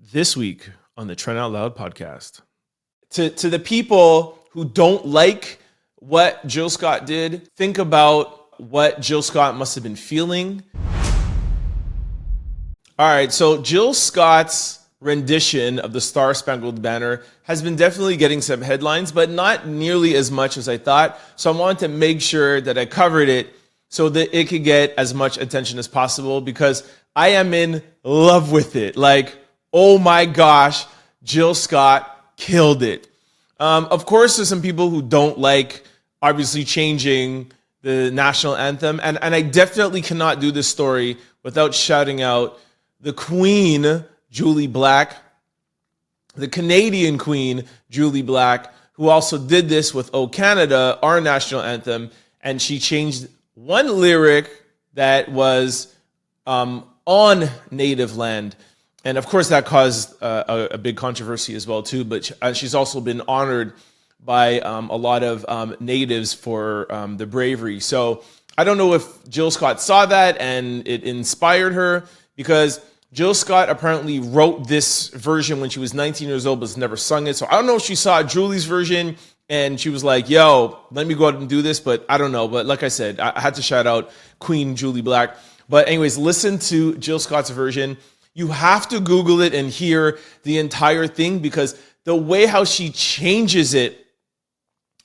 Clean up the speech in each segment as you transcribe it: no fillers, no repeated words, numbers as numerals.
This week on the Trent Out Loud Podcast. To the people who don't like what Jill Scott did, think about what Jill Scott must have been feeling. All right, so Jill Scott's rendition of the Star-Spangled Banner has been definitely getting some headlines, but not nearly as much as I thought. So I wanted to make sure that I covered it so that it could get as much attention as possible because I am in love with it. Like, oh my gosh, Jill Scott killed it. Of course, there's some people who don't like, obviously, changing the national anthem. And I definitely cannot do this story without shouting out the Queen, Julie Black, the Canadian Queen, Julie Black, who also did this with O Canada, our national anthem. And she changed one lyric that was on native land. And of course, that caused a big controversy as well, too. But she's also been honored by a lot of natives for the bravery. So I don't know if Jill Scott saw that and it inspired her, because Jill Scott apparently wrote this version when she was 19 years old, but has never sung it. So I don't know if she saw Julie's version and she was like, yo, let me go out and do this. But I don't know. But like I said, I had to shout out Queen Julie Black. But anyways, listen to Jill Scott's version. You have to Google it and hear the entire thing, because the way how she changes it,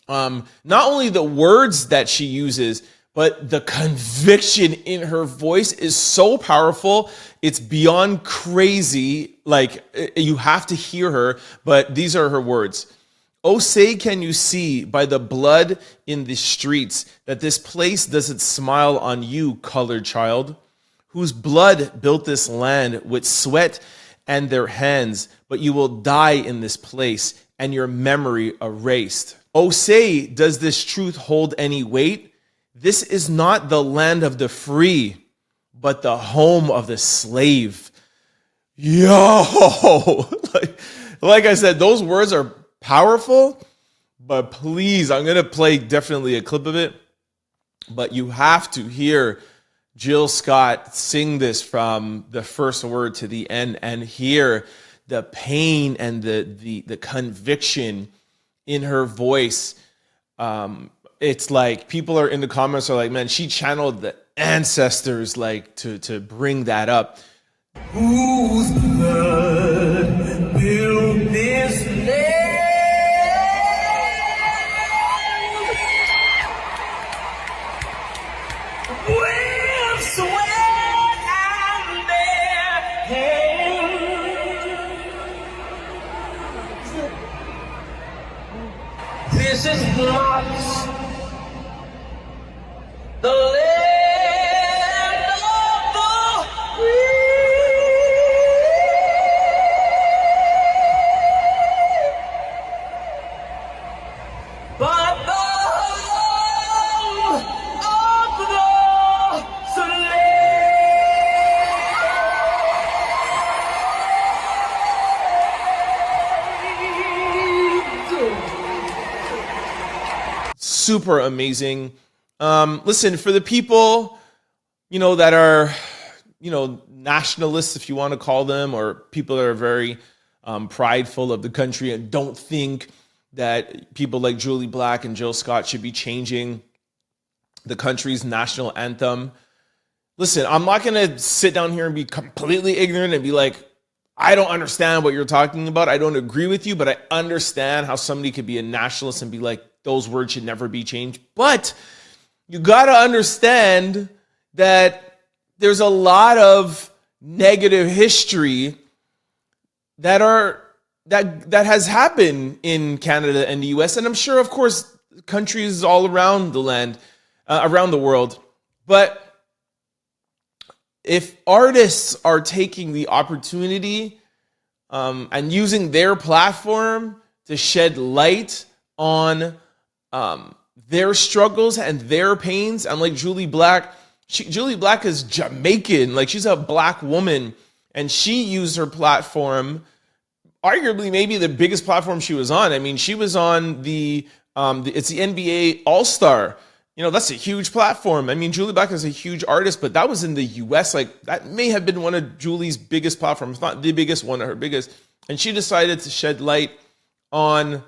not only the words that she uses, but the conviction in her voice is so powerful. It's beyond crazy. Like, you have to hear her, but these are her words. Oh, say, can you see by the blood in the streets that this place doesn't smile on you, colored child, whose blood built this land with sweat and their hands, but you will die in this place and your memory erased. Oh, say, does this truth hold any weight? This is not the land of the free, but the home of the slave. Yo, like I said, those words are powerful, but please, I'm going to play definitely a clip of it, but you have to hear Jill Scott sing this from the first word to the end and hear the pain and the conviction in her voice. It's like people are in the comments are like, man, she channeled the ancestors like to bring that up. Whose blood built this land? With sweat and their hands. This is not the land of the free, but the home of the slave. Super amazing. Listen, for the people, that are, nationalists, if you want to call them, or people that are very prideful of the country and don't think that people like Julie Black and Jill Scott should be changing the country's national anthem. Listen, I'm not going to sit down here and be completely ignorant and be like, I don't understand what you're talking about. I don't agree with you, but I understand how somebody could be a nationalist and be like, those words should never be changed. But you got to understand that there's a lot of negative history that has happened in Canada and the US, and I'm sure, of course, countries all around the land, around the world. But if artists are taking the opportunity and using their platform to shed light on their struggles and their pains, and like Julie Black, Julie Black is Jamaican, like she's a black woman, and she used her platform, arguably maybe the biggest platform she was on. I mean, she was on it's the NBA All-Star that's a huge platform. I mean, Julie Black is a huge artist, but that was in the US. Like, that may have been one of Julie's biggest platforms, not the biggest, one of her biggest. And she decided to shed light on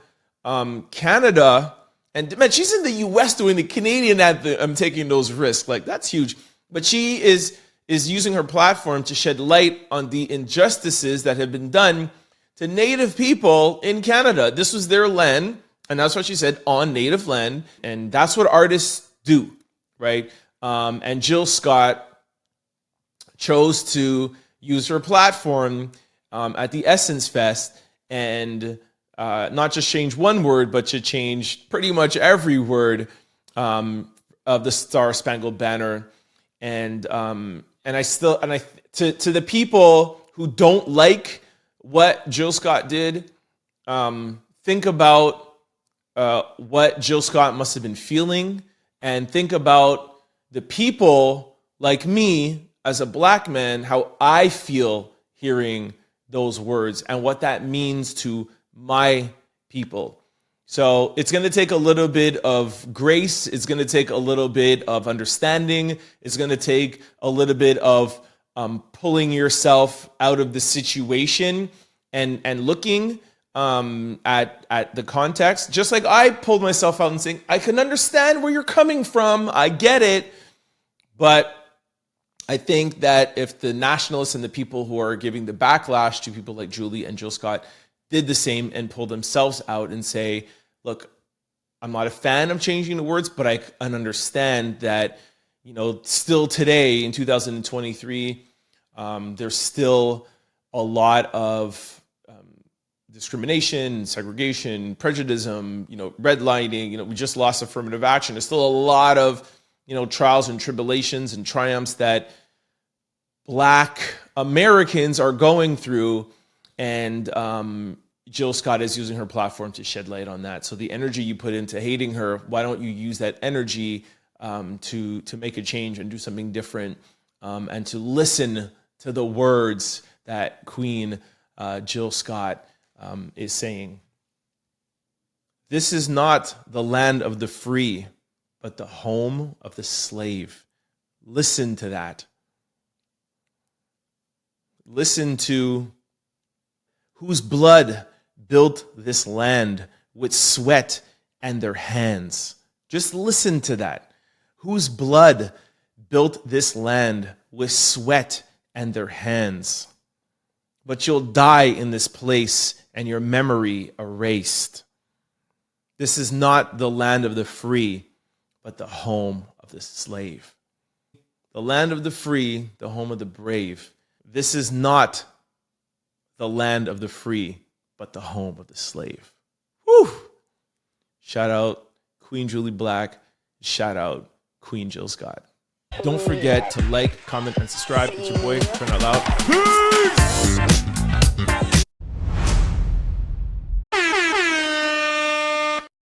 Canada. And man, she's in the US doing the Canadian anthem. I'm taking those risks. Like, that's huge. But she is using her platform to shed light on the injustices that have been done to Native people in Canada. This was their land, and that's what she said, on Native land. And that's what artists do, right? And Jill Scott chose to use her platform at the Essence Fest and not just change one word, but to change pretty much every word of the Star-Spangled Banner. And to the people who don't like what Jill Scott did, think about what Jill Scott must have been feeling, and think about the people like me as a black man, how I feel hearing those words and what that means to my people. So it's going to take a little bit of grace. It's going to take a little bit of understanding. It's going to take a little bit of pulling yourself out of the situation and looking at the context. Just like I pulled myself out and saying, I can understand where you're coming from. I get it. But I think that if the nationalists and the people who are giving the backlash to people like Julie and Jill Scott did the same and pull themselves out and say, look, I'm not a fan of changing the words, but I understand that, still today in 2023, there's still a lot of discrimination, segregation, prejudice, redlining. We just lost affirmative action. There's still a lot of, trials and tribulations and triumphs that Black Americans are going through. And Jill Scott is using her platform to shed light on that. So the energy you put into hating her, why don't you use that energy to make a change and do something different, and to listen to the words that Queen Jill Scott is saying. This is not the land of the free, but the home of the slave. Listen to that. Listen to whose blood built this land with sweat and their hands. Just listen to that. Whose blood built this land with sweat and their hands. But you'll die in this place and your memory erased. This is not the land of the free, but the home of the slave. The land of the free, the home of the brave. This is not the land of the free, but the home of the slave. Whew! Shout out Queen Julie Black. Shout out Queen Jill Scott. Don't forget to like, comment, and subscribe. It's your boy, Trent Out Loud. Peace!